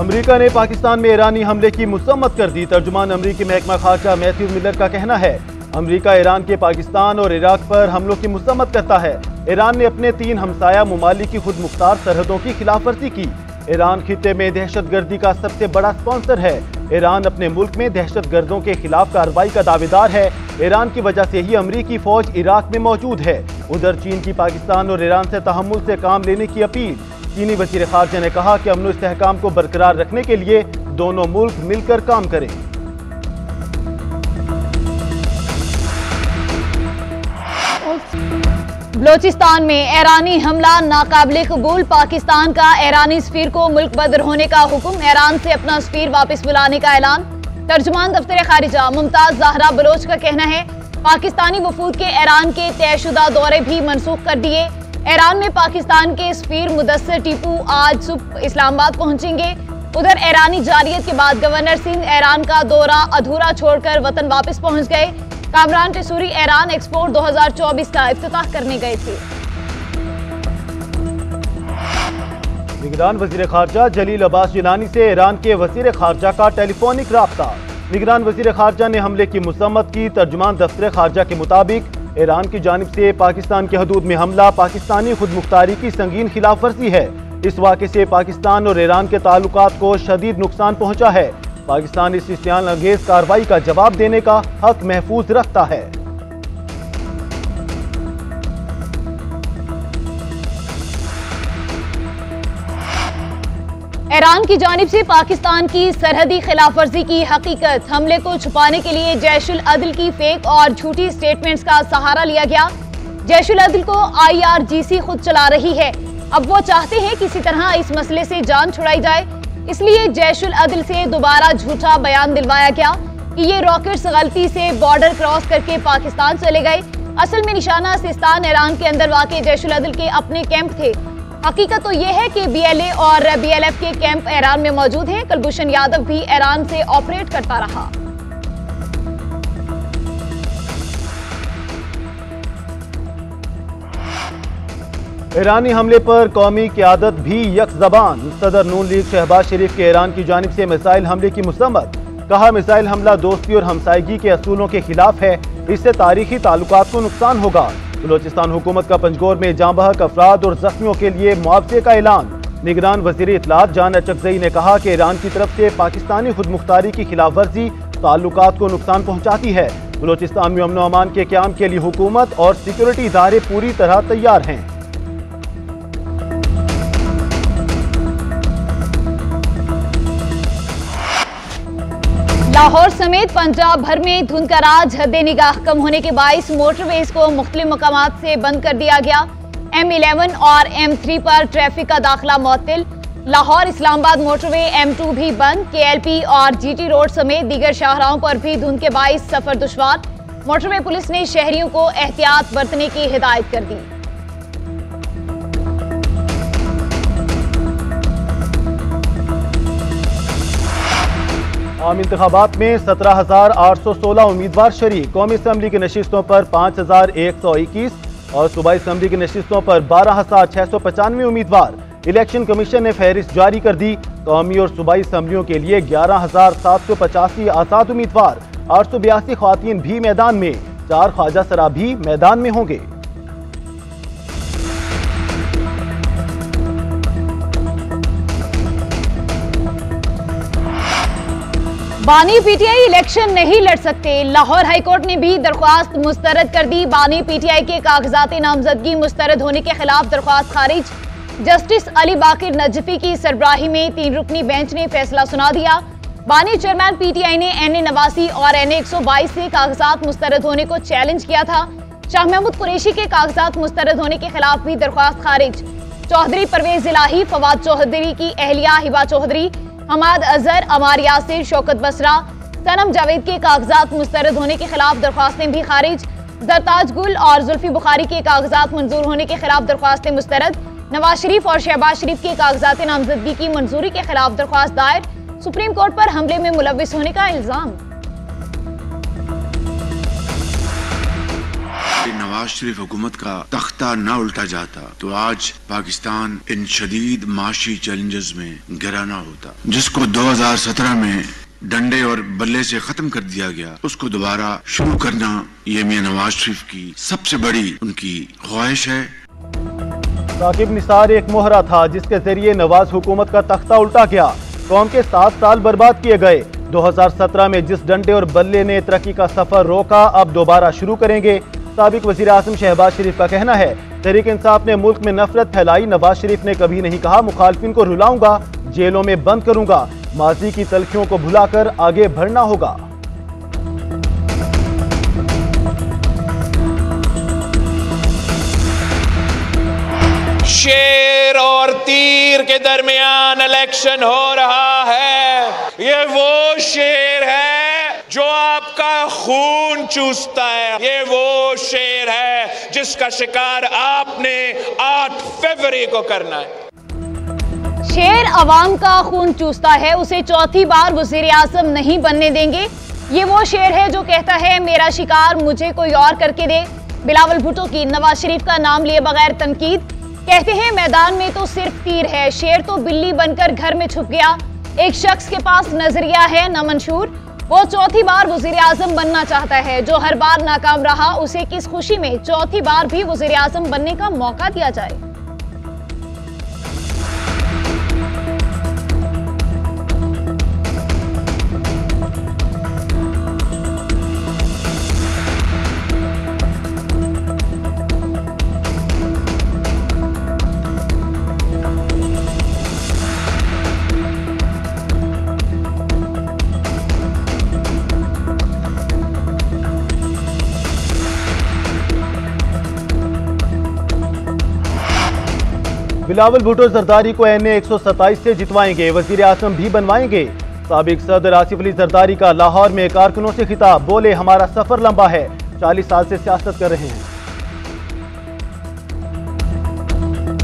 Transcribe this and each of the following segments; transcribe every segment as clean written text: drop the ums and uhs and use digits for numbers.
America ने पाकिस्तान में ईरानी हमले की मुसम्मत कर दी। तर्जुमान अमेरिकी महकमा खारजा मैथ्यू मिलर का कहना है, अमेरिका ईरान के पाकिस्तान और इराक पर हमलों की मुसम्मत करता है। ईरान ने अपने 3 हमसाया ममालिक की खुद मुख्तार सरहदों की खिलाफवर्जी की। ईरान खित्ते में दहशतगर्दी का सबसे बड़ा स्पॉन्सर है। ईरान अपने मुल्क में दहशतगर्दों के खिलाफ कार्रवाई का दावेदार है। ईरान की वजह से ही अमेरिकी फौज इराक में मौजूद है। उधर चीन की पाकिस्तान और ईरान से तहम्मुल से काम लेने की अपील। चीनी वज़ीर ख़ारजा ने कहा कि अमन इस्तेहकाम को बरकरार रखने के लिए दोनों मुल्क मिलकर काम करें। बलोचिस्तान में ईरानी हमला नाकाबिले कबूल। पाकिस्तान का ईरानी सफीर को मुल्क बदर होने का हुक्म। ईरान से अपना सफीर वापस बुलाने का ऐलान। तर्जुमान दफ्तर खारिजा मुमताज ज़हरा बलोच का कहना है, पाकिस्तानी वफूद के ईरान के तयशुदा दौरे भी मनसूख कर दिए। ईरान में पाकिस्तान के सफीर मुदस्सिर टीपू आज सुबह इस्लामाबाद पहुंचेंगे। उधर ईरानी जारियत के बाद गवर्नर सिंह ईरान का दौरा अधूरा छोड़कर वतन वापस पहुंच गए। कामरान टेसूरी ईरान एक्सपोर्ट 2024 का इफ्तिताह करने गए थे। निगरान वज़ीर ख़ारजा जलील अब्बास जिलानी से ईरान के वज़ीर ख़ारजा का टेलीफोनिक राब्ता। निगरान वज़ीर ख़ारजा ने हमले की मुसम्मत की। तर्जुमान दफ्तर ख़ारजा के मुताबिक ईरान की जानिब से पाकिस्तान की हदूद में हमला पाकिस्तानी खुद मुख्तारी की संगीन खिलाफ वर्जी है। इस वाक़े से पाकिस्तान और ईरान के ताल्लुकात को शदीद नुकसान पहुंचा है। पाकिस्तान इस इस्यान अंगेज कार्रवाई का जवाब देने का हक महफूज रखता है। ईरान की जानिब से पाकिस्तान की सरहदी खिलाफवर्जी की हकीकत। हमले को छुपाने के लिए जैशुल अदल की फेक और झूठी स्टेटमेंट्स का सहारा लिया गया। जैशुल अदल को IRGC खुद चला रही है। अब वो चाहते हैं किसी तरह इस मसले से जान छुड़ाई जाए, इसलिए जैशुल अदल से दोबारा झूठा बयान दिलवाया गया कि ये रॉकेट्स गलती से बॉर्डर क्रॉस करके पाकिस्तान चले गए। असल में निशाना सिस्तान ईरान के अंदर वाक़ जैशुल अदल के अपने कैंप थे। हकीकत तो यह है कि BLA और BLF के कैंप ईरान में मौजूद हैं। कुलभूषण यादव भी ईरान से ऑपरेट करता रहा। ईरानी हमले पर कौमी क़यादत भी यकज़बान। सदर नून लीग शहबाज शरीफ के ईरान की जानिब से मिसाइल हमले की मुसम्मत। कहा, मिसाइल हमला दोस्ती और हमसायगी के असूलों के खिलाफ है। इससे तारीखी ताल्लुकात को नुकसान होगा। बलोचिस्तान हुकूमत का पंजगोर में जाँ बहक अफराद और जख्मियों के लिए मुआवजे का ऐलान। निगरान वज़ीर इत्तलात जान अचकज़ई ने कहा कि ईरान की तरफ से पाकिस्तानी खुद मुख्तारी की खिलाफ वर्जी ताल्लुकात को नुकसान पहुँचाती है। बलोचिस्तान में अमन व अमान के क़याम के लिए हुकूमत और सिक्योरिटी इदारे पूरी तरह तैयार हैं। लाहौर समेत पंजाब भर में धुंध का राज हद निगाह कम होने के बाइस मोटरवेज को मुख्तलिफ मकामात से बंद कर दिया गया। M11 और M3 पर ट्रैफिक का दाखिला मुअत्तल। लाहौर इस्लामाबाद मोटरवे M2 भी बंद। KLP और GT रोड समेत दीगर शाहराहों पर भी धुंध के बाइस सफर दुश्वार। मोटरवे पुलिस ने शहरियों को एहतियात बरतने की हिदायत कर दी। आम इंतखाबात में 17,816 उम्मीदवार शरीक। कौमी असम्बली की नशिस्तों पर 5,121 और सूबाई असम्बली की नशिस्तों पर 12,695 उम्मीदवार। इलेक्शन कमीशन ने फहरिस्त जारी कर दी। कौमी और सूबाई असम्बलियों के लिए 11,785 आज़ाद उम्मीदवार। 882 ख्वातीन भी मैदान में। 4 ख्वाजा सरा भी मैदान में होंगे। बानी PTI इलेक्शन नहीं लड़ सकते। लाहौर हाईकोर्ट ने भी दरख्वास्त मुस्तरद कर दी। बानी PTI के कागजात नामजदगी मुस्तरद होने के खिलाफ दरख्वास्त खारिज। जस्टिस अली बाकिर नजफी की सरबराही में 3 रुकनी बेंच ने फैसला सुना दिया। बानी चेयरमैन PTI ने NA 89 और NA 122 से कागजात मुस्तरद होने को चैलेंज किया था। शाह महमूद कुरैशी के कागजात मुस्तरद होने के खिलाफ भी दरख्वास्त खारिज। चौधरी परवेज इलाही, फवाद चौधरी की अहलिया हिबा चौधरी, हमाद अजहर, अमार यासिर, शौकत बसरा, सनम जावेद के कागजात मुस्तरद होने के खिलाफ दरख्वास्तें भी खारिज। जरताज गुल और जुल्फी बुखारी के कागजात मंजूर होने के खिलाफ दरख्वास्तें मुस्तरद। नवाज शरीफ और शहबाज शरीफ के कागजात नामजदगी की मंजूरी के खिलाफ दरख्वास्त दायर। सुप्रीम कोर्ट पर हमले में मुलव्विस होने का इल्जाम। नवाज शरीफ हुकूमत का तख्ता न उल्टा जाता तो आज पाकिस्तान इन शदीद माशी चैलेंजेस में गिरा ना होता। जिसको 2017 में डंडे और बल्ले से खत्म कर दिया गया, उसको दोबारा शुरू करना ये मियां नवाज शरीफ की सबसे बड़ी उनकी ख्वाहिश है। साकिब निसार एक मोहरा था जिसके जरिए नवाज हुकूमत का तख्ता उल्टा गया। कौम के 7 साल बर्बाद किए गए। 2017 में जिस डंडे और बल्ले ने तरक्की का सफर रोका, अब दोबारा शुरू करेंगे। साबिक वजीर आजम शहबाज शरीफ का कहना है, तहरीक इंसाफ ने मुल्क में नफरत फैलाई। नवाज शरीफ ने कभी नहीं कहा मुखालफिन को रुलाऊंगा, जेलों में बंद करूंगा। माजी की तलखियों को भुलाकर आगे बढ़ना होगा। शेर और तीर के दरमियान इलेक्शन हो रहा है। ये वो शेर है जो आपका खून चूसता है। ये वो शेर है जिसका शिकार आपने 8 फरवरी को करना है। शेर अवाम का खून चूसता है, उसे चौथी बार वजीर आजम नहीं बनने देंगे। ये वो शेर है जो कहता है मेरा शिकार मुझे कोई और करके दे। बिलावल भुट्टो की नवाज शरीफ का नाम लिए बगैर तनकीद। कहते हैं मैदान में तो सिर्फ तीर है, शेर तो बिल्ली बनकर घर में छुप गया। एक शख्स के पास नजरिया है न मंशूर, वो चौथी बार वजीर आजम बनना चाहता है। जो हर बार नाकाम रहा, उसे किस खुशी में चौथी बार भी वजीर आजम बनने का मौका दिया जाए। बिलावल भुट्टो जरदारी को NA 127 से जितवाएंगे, वजीर आजम भी बनवाएंगे। साबिक सदर आसिफ अली जरदारी का लाहौर में कारकुनों से खिताब, बोले हमारा सफर लंबा है, 40 साल से सियासत कर रहे हैं।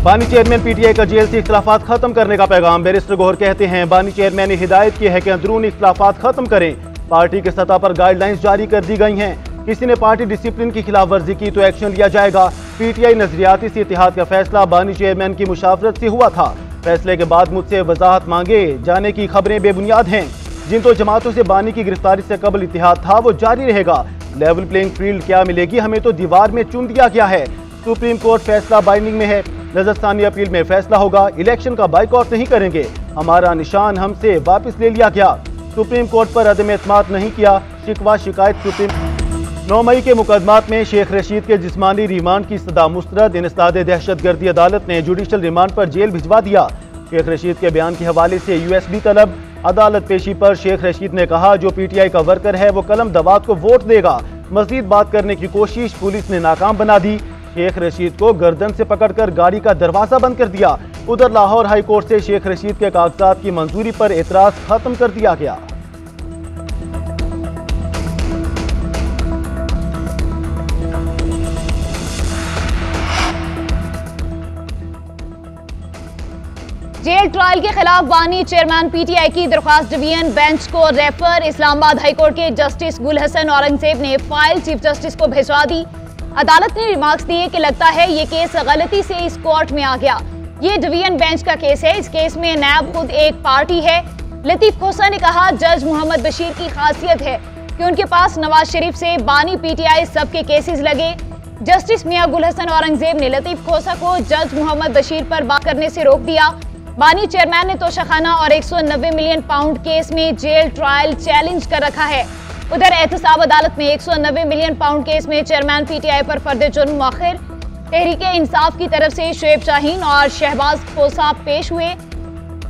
बानी चेयरमैन PTI का जेल से इख्तिलाफात खत्म करने का पैगाम। बैरिस्टर गौहर कहते हैं बानी चेयरमैन ने हिदायत की है कि अंदरूनी इख्तिलाफात खत्म करें। पार्टी के सतह पर गाइडलाइंस जारी कर दी गई हैं। किसी ने पार्टी डिसिप्लिन की खिलाफ वर्जी की तो एक्शन लिया जाएगा। PTI नजरियाती से इत्तेहाद का फैसला बानी चेयरमैन की मुशावरत से हुआ था। फैसले के बाद मुझसे वजाहत मांगे जाने की खबरें बेबुनियाद हैं। जिन तो जमातों से बानी की गिरफ्तारी से कबल इत्तेहाद था वो जारी रहेगा। लेवल प्लेइंग फील्ड क्या मिलेगी, हमें तो दीवार में चुन दिया गया है। सुप्रीम कोर्ट फैसला बाइंडिंग में है, नजरसानी अपील में फैसला होगा। इलेक्शन का बाइकआउट नहीं करेंगे, हमारा निशान हमसे वापस ले लिया गया। सुप्रीम कोर्ट पर अदम एतमाद नहीं किया, शिकवा शिकायत सुप्रीम। 9 मई के मुकदमात में शेख रशीद के जिस्मानी रिमांड की सदा मुस्तरद। इंसदाद दहशतगर्दी अदालत ने जुडिशल रिमांड पर जेल भिजवा दिया। शेख रशीद के बयान के हवाले से USB तलब। अदालत पेशी पर शेख रशीद ने कहा जो PTI का वर्कर है वो कलम दवात को वोट देगा। मजीद बात करने की कोशिश पुलिस ने नाकाम बना दी। शेख रशीद को गर्दन से पकड़कर गाड़ी का दरवाजा बंद कर दिया। उधर लाहौर हाई कोर्ट से शेख रशीद के कागजात की मंजूरी पर एतराज खत्म कर दिया गया। जेल ट्रायल के खिलाफ बानी चेयरमैन PTI की दरख्वास्त डिवीजन बेंच को रेफर। इस्लामाबाद हाईकोर्ट के जस्टिस गुल हसन औरंगजेब ने फाइल चीफ जस्टिस को भिजवा दी। अदालत ने रिमार्क्स दिए कि लगता है ये केस गलती से इस कोर्ट में आ गया। ये डिवीजन बेंच का केस है, इस केस में नैब खुद एक पार्टी है। लतीफ खोसा ने कहा जज मोहम्मद बशीर की खासियत है कि उनके पास नवाज शरीफ से बानी PTI सबके केसेस लगे। जस्टिस मियां गुल हसन औरंगजेब ने लतीफ खोसा को जज मोहम्मद बशीर पर बात करने से रोक दिया। बानी चेयरमैन ने तोशाखाना और 190 मिलियन पाउंड केस में जेल ट्रायल चैलेंज कर रखा है। उधर एहतसाब अदालत में 190 मिलियन पाउंड केस में चेयरमैन PTI पर फर्द जुर्म मौखिर। तहरीक इंसाफ की तरफ से शुएब शाहीन और शहबाज खोसा पेश हुए।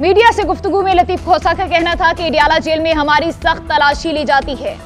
मीडिया से गुफ्तगू में लतीफ खोसा का कहना था कि इडियाला जेल में हमारी सख्त तलाशी ली जाती है।